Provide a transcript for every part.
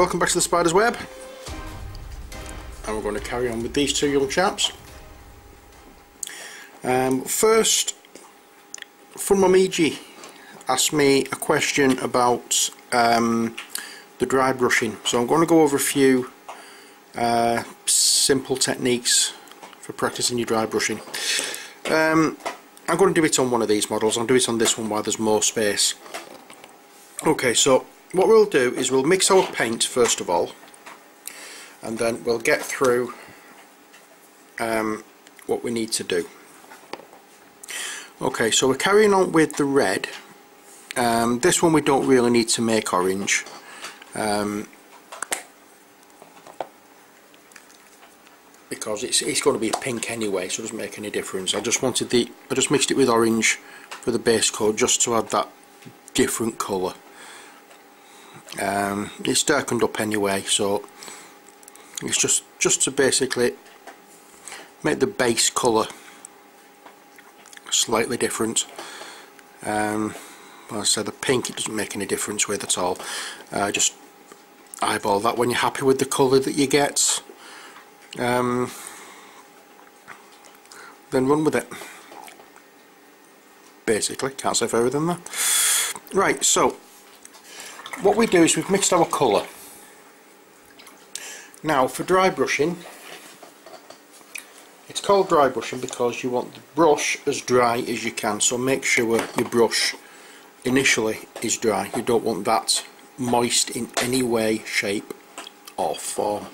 welcome back to the Spider's Web, and we're going to carry on with these two young chaps. First, Funmamiji asked me a question about the dry brushing, so I'm going to go over a few simple techniques for practicing your dry brushing. I'm going to do it on one of these models. I'll do it on this one while there's more space. Okay, so what we'll do is we'll mix our paint first of all, and then we'll get through what we need to do. Okay, so we're carrying on with the red. This one we don't really need to make orange. Because it's going to be a pink anyway, so it doesn't make any difference. I just mixed it with orange for the base coat just to add that different colour. It's darkened up anyway, so it's just to basically make the base colour slightly different. Like I said, the pink it doesn't make any difference with at all. Just eyeball that when you're happy with the colour that you get. Then run with it. Basically, can't say further than that. Right, so what we do is we've mixed our colour. Now for dry brushing, it's called dry brushing because you want the brush as dry as you can, so make sure your brush initially is dry. You don't want that moist in any way, shape or form.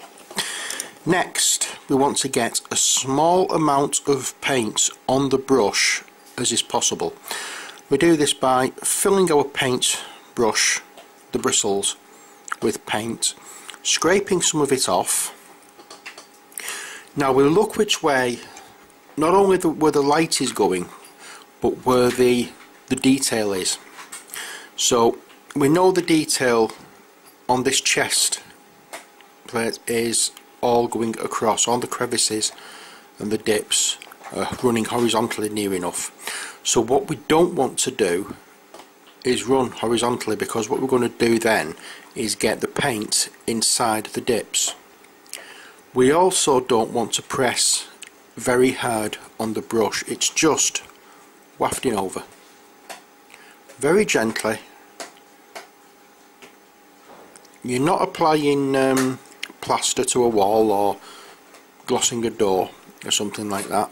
Next, we want to get a small amount of paint on the brush as is possible. We do this by filling our paint brush, the bristles, with paint, scraping some of it off. Now we'll look which way, not only where the light is going, but where the detail is. So we know the detail on this chest plate is all going across, all the crevices and the dips are running horizontally near enough. So what we don't want to do is run horizontally, because what we're going to do then is get the paint inside the dips. We also don't want to press very hard on the brush, it's just wafting over very gently. You're not applying plaster to a wall or glossing a door or something like that.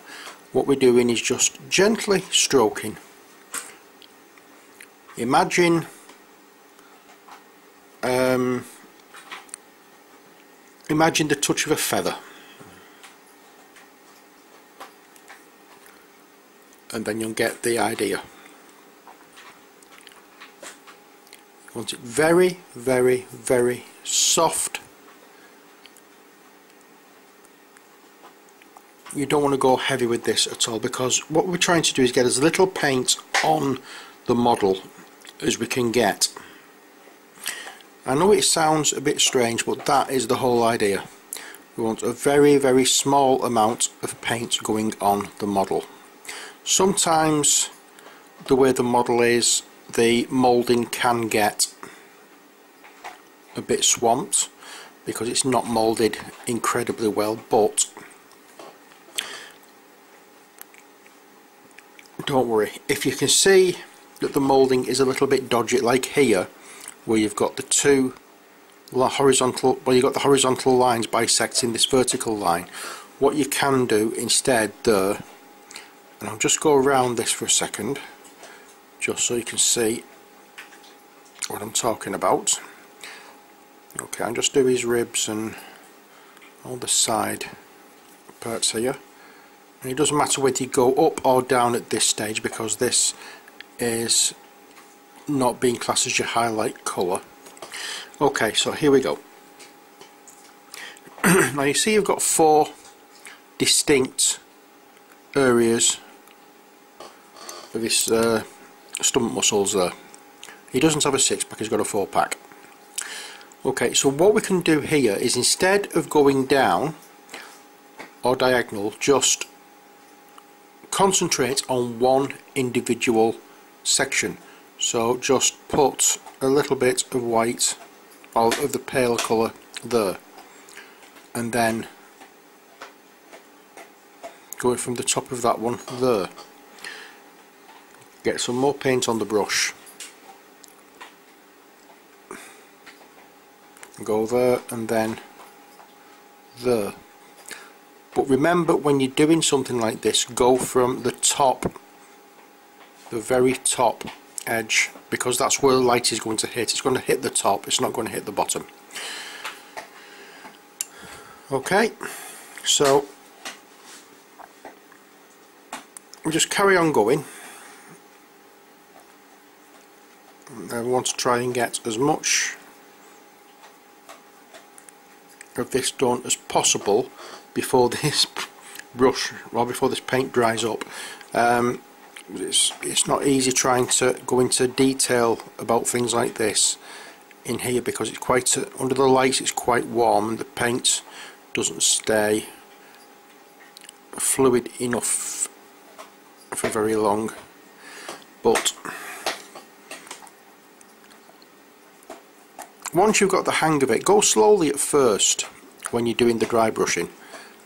What we're doing is just gently stroking. Imagine imagine the touch of a feather, and then you'll get the idea. You want it very, very, very soft. You don't want to go heavy with this at all, because what we're trying to do is get as little paint on the model as we can get. I know it sounds a bit strange, but that is the whole idea. We want a very, very small amount of paint going on the model. Sometimes the way the model is, the moulding can get a bit swamped because it's not moulded incredibly well, but don't worry. If you can see that the moulding is a little bit dodgy, like here where you've got the two horizontal, well, you've got the horizontal lines bisecting this vertical line, what you can do instead there, and I'll just go around this for a second just so you can see what I'm talking about. Okay, I'll just do his ribs and all the side parts here. And it doesn't matter whether you go up or down at this stage, because this is not being classed as your highlight colour. Okay, so here we go. Now you see you've got 4 distinct areas for this stomach muscles there. He doesn't have a 6-pack, he's got a 4-pack. Okay, so what we can do here is, instead of going down or diagonal, just concentrate on one individual section. So just put a little bit of white of the paler colour there, and then going from the top of that one there. Get some more paint on the brush, go there and then there. But remember, when you're doing something like this, go from the top, the very top edge, because that's where the light is going to hit. It's going to hit the top, it's not going to hit the bottom. Okay, so we just carry on going. I want to try and get as much of this done as possible before this brush, or before this paint dries up. It's not easy trying to go into detail about things like this in here, because it's quite under the light, it's quite warm and the paint doesn't stay fluid enough for very long. But once you've got the hang of it, go slowly at first when you're doing the dry brushing,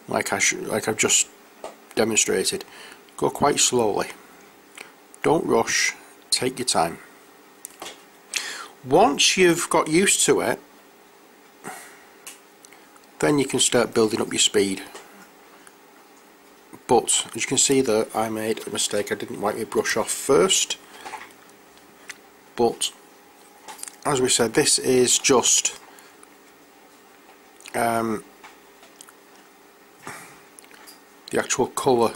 like I've just demonstrated. Go quite slowly, don't rush, take your time. Once you've got used to it, then you can start building up your speed. But as you can see there, I made a mistake. I didn't wipe my brush off first. But as we said, this is just the actual colour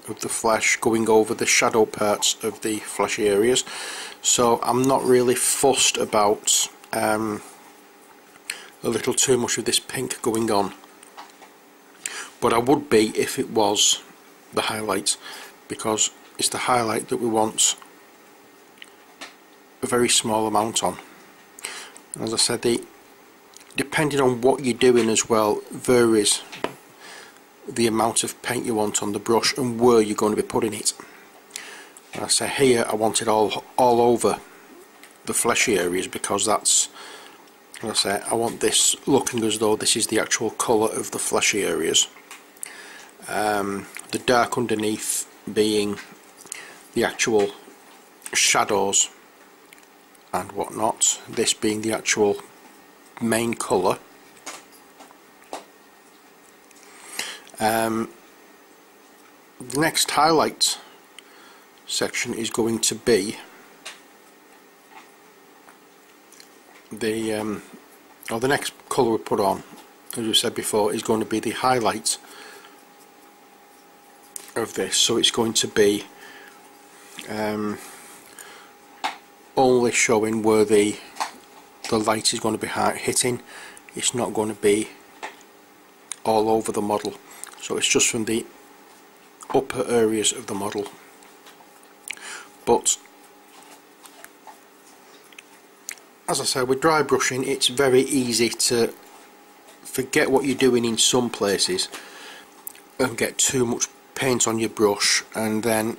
of the flesh going over the shadow parts of the fleshy areas. So I'm not really fussed about a little too much of this pink going on. But I would be if it was the highlight, because it's the highlight that we want a very small amount on. As I said, depending on what you're doing as well, varies the amount of paint you want on the brush and where you're going to be putting it. As I say, here I want it all over the fleshy areas, because that's, as I say, I want this looking as though this is the actual colour of the fleshy areas. The dark underneath being the actual shadows and whatnot, this being the actual main colour. The next highlight section is going to be the next colour we put on, as we said before, is going to be the highlight of this. So it's going to be only showing where the light is going to be hitting. It's not going to be all over the model, so it's just from the upper areas of the model. But as I said, with dry brushing, it's very easy to forget what you're doing in some places and get too much paint on your brush, and then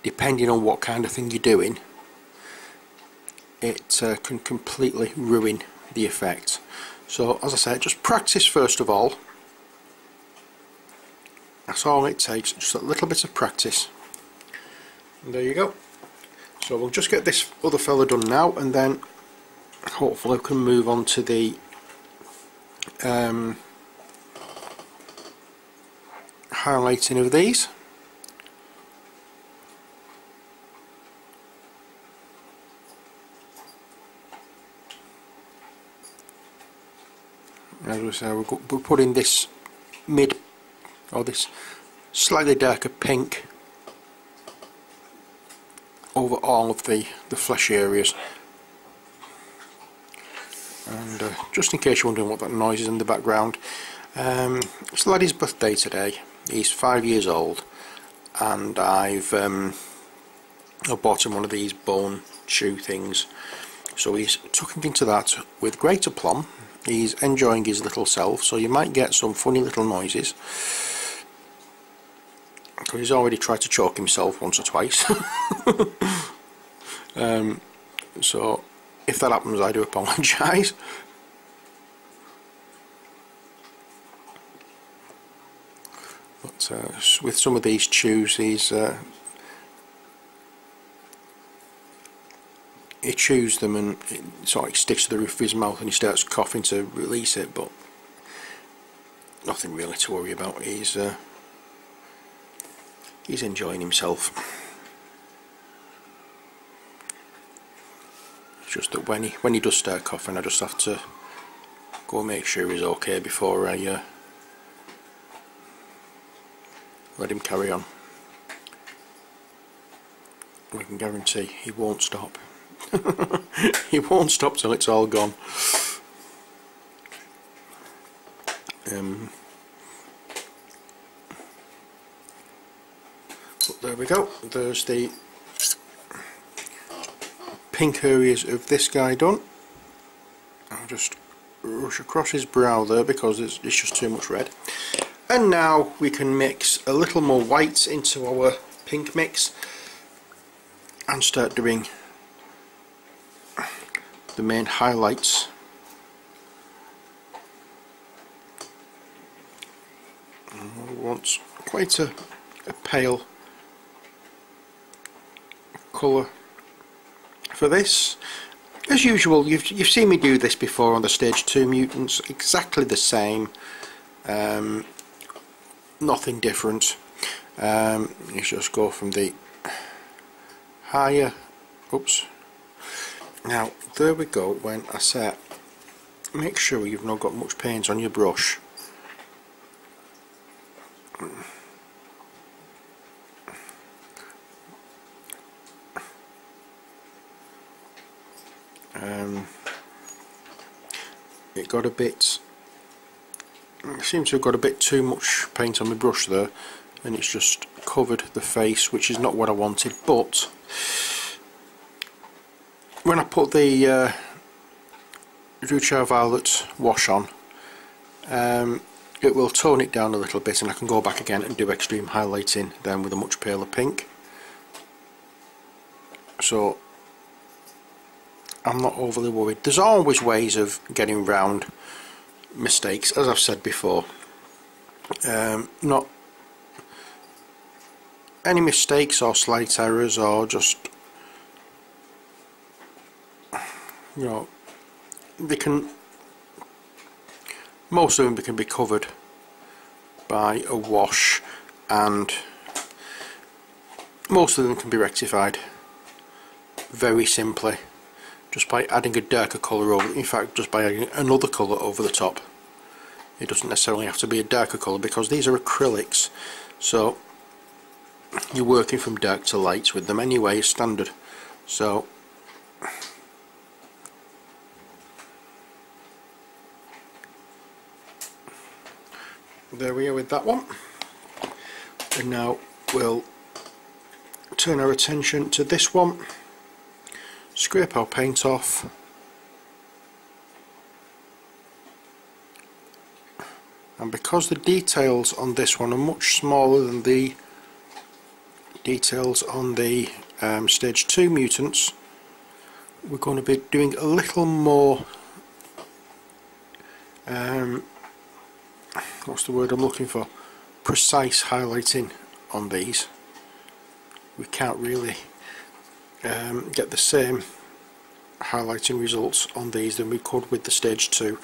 depending on what kind of thing you're doing, it can completely ruin the effect. So as I said, just practice first of all. That's all it takes, just a little bit of practice. And there you go. So we'll just get this other fella done now, and then hopefully we can move on to the highlighting of these. As we say, we're putting this this slightly darker pink over all of the fleshy areas. And just in case you're wondering what that noise is in the background, it's the laddie's birthday today. He's 5 years old, and I bought him one of these bone shoe things, so he's tucking into that with great aplomb. He's enjoying his little self, so you might get some funny little noises, because he's already tried to choke himself once or twice. So If that happens, I do apologise. But with some of these chews, he chews them and it sort of sticks to the roof of his mouth, and he starts coughing to release it, but nothing really to worry about. He's enjoying himself. It's just that when he does start coughing, I just have to go and make sure he's okay before I let him carry on. I can guarantee he won't stop. He won't stop till it's all gone. But there we go. There's the pink areas of this guy done. I'll just rush across his brow there because it's just too much red. And now we can mix a little more white into our pink mix and start doing the main highlights. We want quite a pale colour for this. As usual, you've seen me do this before on the Stage 2 mutants, exactly the same. Nothing different. You just go from the higher, oops. Now there we go. When I say make sure you've not got much paint on your brush. It got a bit, it seems to have got a bit too much paint on my brush there, and it's just covered the face, which is not what I wanted. But when I put the Drybrushing Violet wash on, it will tone it down a little bit, and I can go back again and do extreme highlighting then with a much paler pink. So I'm not overly worried. There's always ways of getting round mistakes, as I've said before. Not any mistakes or slight errors, or just, you know, they can, most of them can be covered by a wash, and most of them can be rectified very simply just by adding a darker colour over, in fact just by adding another colour over the top. It doesn't necessarily have to be a darker colour because these are acrylics, so you're working from dark to light with them anyway, standard. So there we are with that one. And now we'll turn our attention to this one. Scrape our paint off, and because the details on this one are much smaller than the details on the Stage 2 mutants, we're going to be doing a little more, what's the word I'm looking for, precise highlighting on these. We can't really get the same highlighting results on these than we could with the Stage 2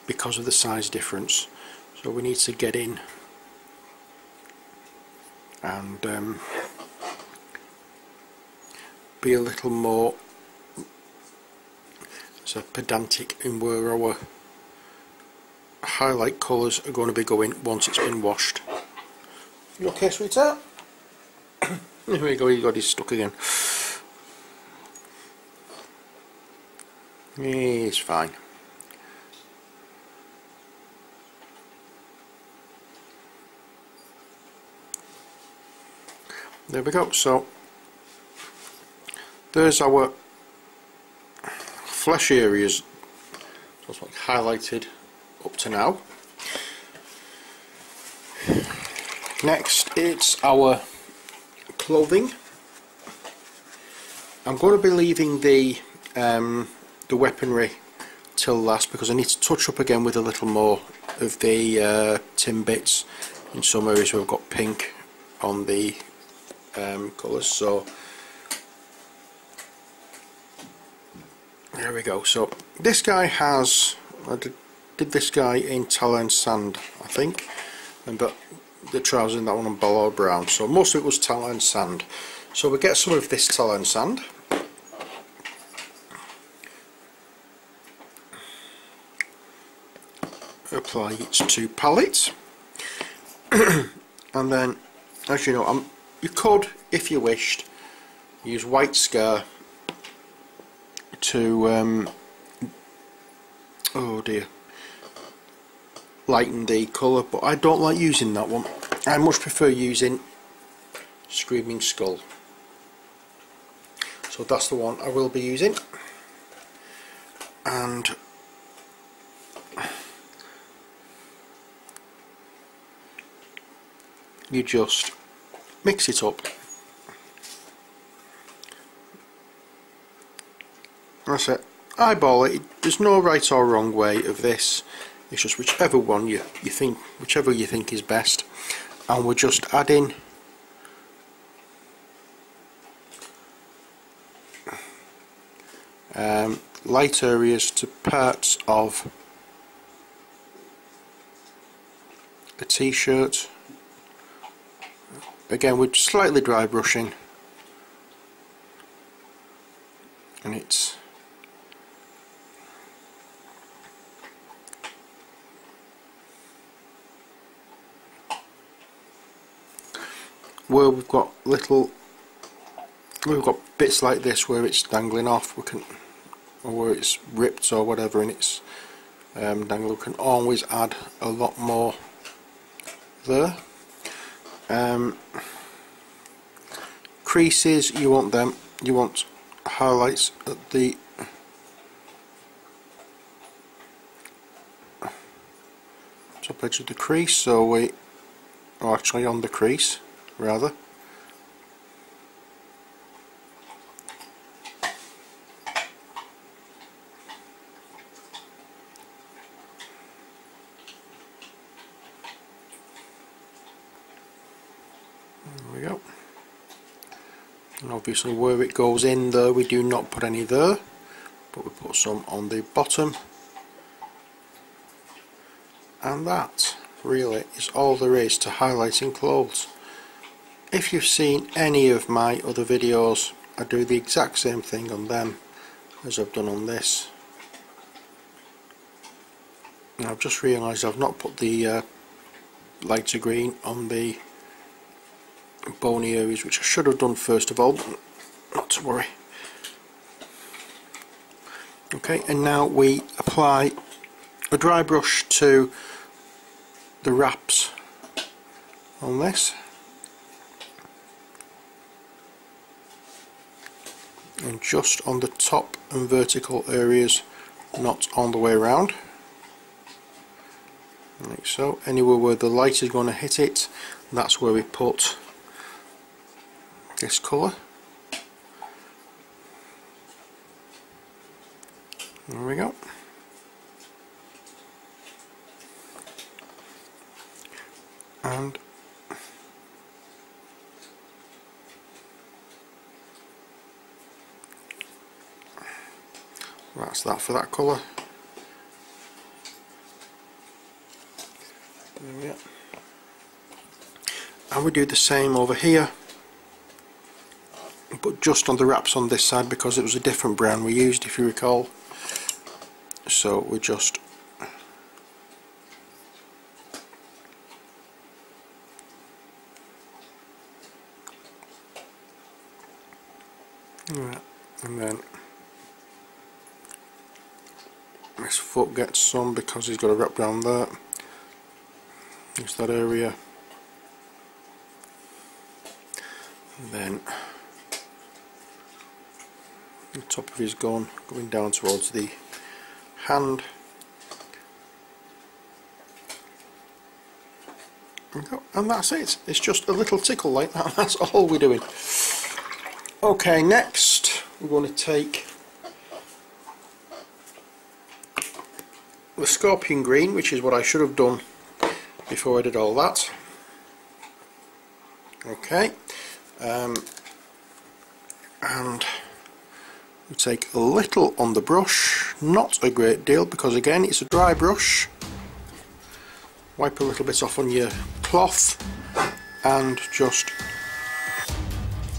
because of the size difference. So we need to get in and be a little more pedantic in where our highlight colours are going to be going once it's been washed. You okay, sweetheart? Here we go, he got his stuck again. He's fine. There we go. So there's our flesh areas just like highlighted up to now. Next it's our clothing. I'm going to be leaving the the weaponry till last, because I need to touch up again with a little more of the tin bits in some areas where I've got pink on the colours. So there we go. So this guy has, I did this guy in tallow and sand, I think, but the trousers in that one on Ballard brown, so most of it was tallow and sand. So we get some of this tallow and sand, apply it to palette, and then, as you know, you could, if you wished, use white scar to oh dear, lighten the colour, but I don't like using that one. I much prefer using Screaming Skull, so that's the one I will be using. And you just mix it up. That's it. Eyeball it. There's no right or wrong way of this. It's just whichever one you think is best. And we're just adding light areas to parts of a t-shirt. Again, we're slightly dry brushing, and it's where we've got bits like this where it's dangling off, or where it's ripped or whatever, and it's dangling. We can always add a lot more there. Creases, you want highlights at the top edge of the crease, so or actually on the crease rather. There we go. And obviously where it goes in there, we do not put any there, but we put some on the bottom. And that really is all there is to highlighting clothes. If you've seen any of my other videos, I do the exact same thing on them as I've done on this. And I've just realised I've not put the lighter green on the bony areas, which I should have done first of all, but not to worry. Okay, and now we apply a dry brush to the wraps on this, and just on the top and vertical areas, not on the way around, like so. Anywhere where the light is going to hit it, that's where we put this colour. There we go. And that's that for that colour. There we go. And we do the same over here, but just on the wraps on this side, because it was a different brown we used, if you recall. So we just and then this foot gets some because he's got a wrap round there. Just that area, and then the top of his gun going down towards the hand. And that's it. It's just a little tickle like that. That's all we're doing. Okay, next we're going to take the scorpion green, which is what I should have done before I did all that. Okay, and we take a little on the brush, not a great deal, because again it's a dry brush. Wipe a little bit off on your cloth and just,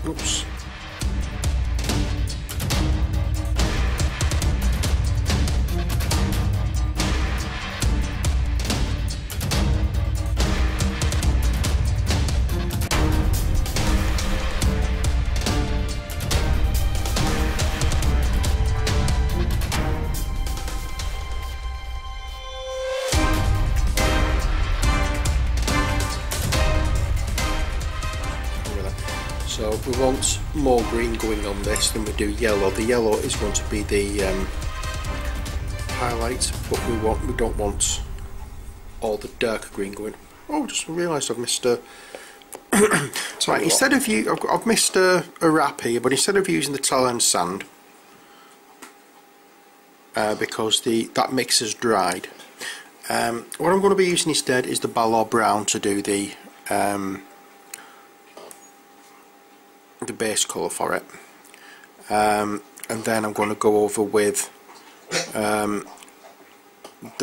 oops, so we want more green going on this than we do yellow. The yellow is going to be the highlight, but we don't want all the darker green going. Oh, just realised I've missed a. Sorry, instead of I've missed a wrap here, but instead of using the tallow and sand, because that mix is dried, what I'm going to be using instead is the Ballor brown to do the base colour for it, and then I'm going to go over with the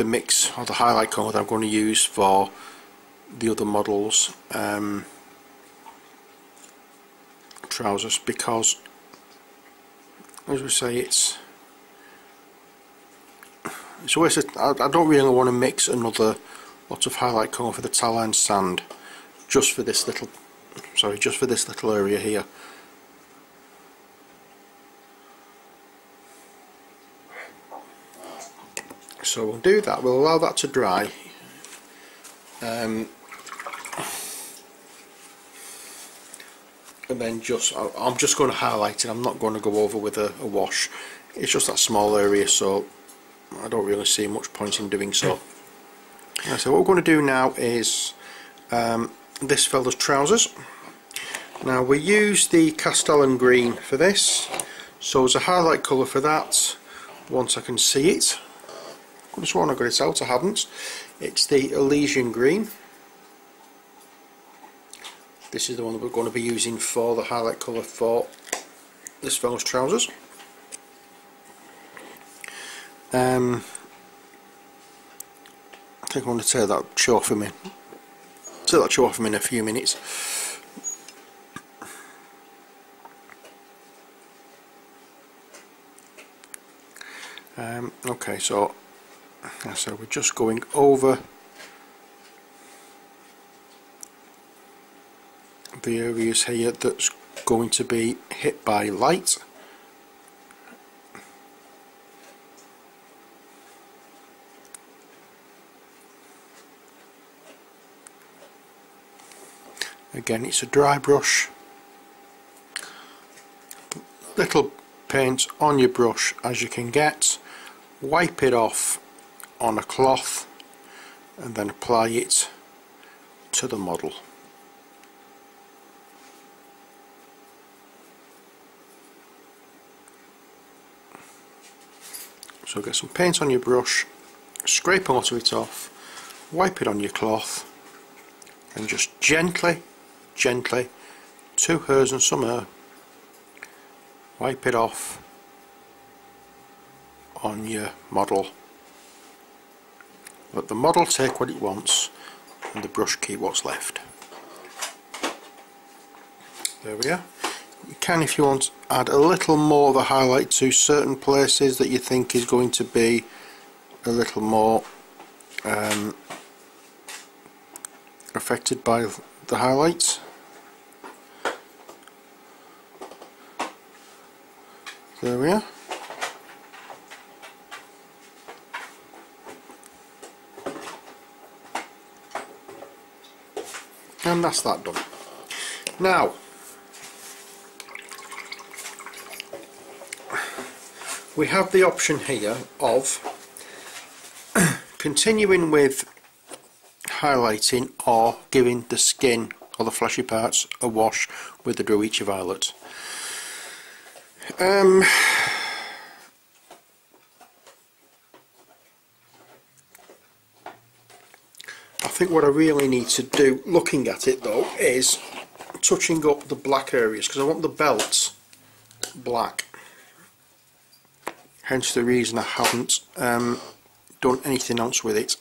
mix or the highlight colour that I'm going to use for the other models' trousers, because as we say, it's always I don't really want to mix another lot of highlight colour for the tallow and sand just for this little area here. So we'll do that, we'll allow that to dry, and then I'm just going to highlight it. I'm not going to go over with a wash. It's just that small area, so I don't really see much point in doing so. So what we're going to do now is this fella's trousers. Now we use the Castellan green for this, so as a highlight colour for that, once I can see it, I could have sworn I got it out, I haven't. It's the Elysian green. This is the one that we're going to be using for the highlight colour for this fellow's trousers. I think I want to take that show off him in a few minutes. Okay, so we're just going over the areas here that's going to be hit by light. Again, it's a dry brush. Little paint on your brush as you can get. Wipe it off on a cloth and then apply it to the model. So get some paint on your brush, scrape a lot of it off, wipe it on your cloth, and just gently, 2 hairs and some hair, wipe it off on your model. Let the model take what it wants and the brush keep what's left. There we are. You can, if you want, add a little more of a highlight to certain places that you think is going to be a little more affected by the highlights. There we are. And that's that done. Now, we have the option here of continuing with highlighting or giving the skin or the fleshy parts a wash with the Druiche Violet. think what I really need to do, looking at it though, is touching up the black areas, because I want the belt black. Hence the reason I haven't done anything else with it.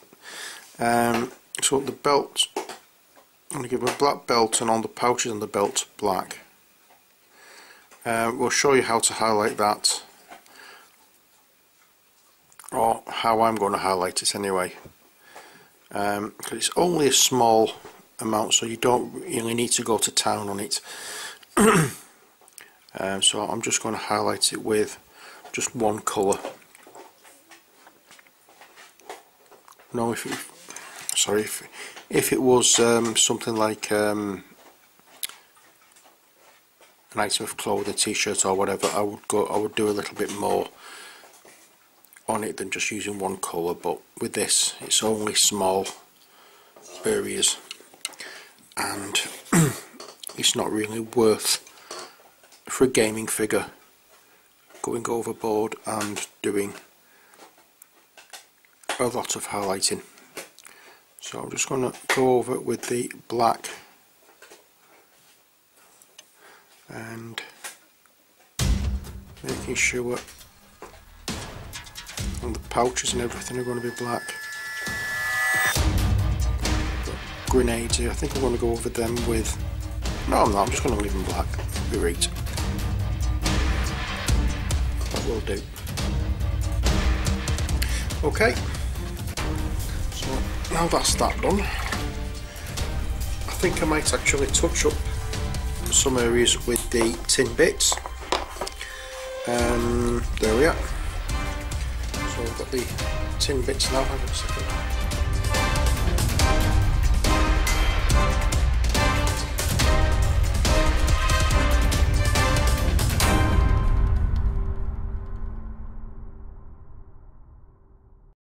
So the belt, I'm going to give it a black belt, and on the pouches on the belt black. We'll show you how to highlight that, or how I'm going to highlight it anyway, because it's only a small amount, so you don't really need to go to town on it. So I'm just going to highlight it with just one colour. No, if it was something like an item of clothing, a t-shirt or whatever, I would do a little bit more on it than just using one colour. But with this, it's only small areas, and it's not really worth, for a gaming figure, going overboard and doing a lot of highlighting. So I'm just going to go over it with the black and making sure and the pouches and everything are going to be black. The grenades here, I think I'm going to go over them with, no I'm not, I'm just going to leave them black. Great. That will do. Okay, so now that's that done, I think I might actually touch up some areas with the tin bits. There we are. So I've got the tin bits now. Hang on a second.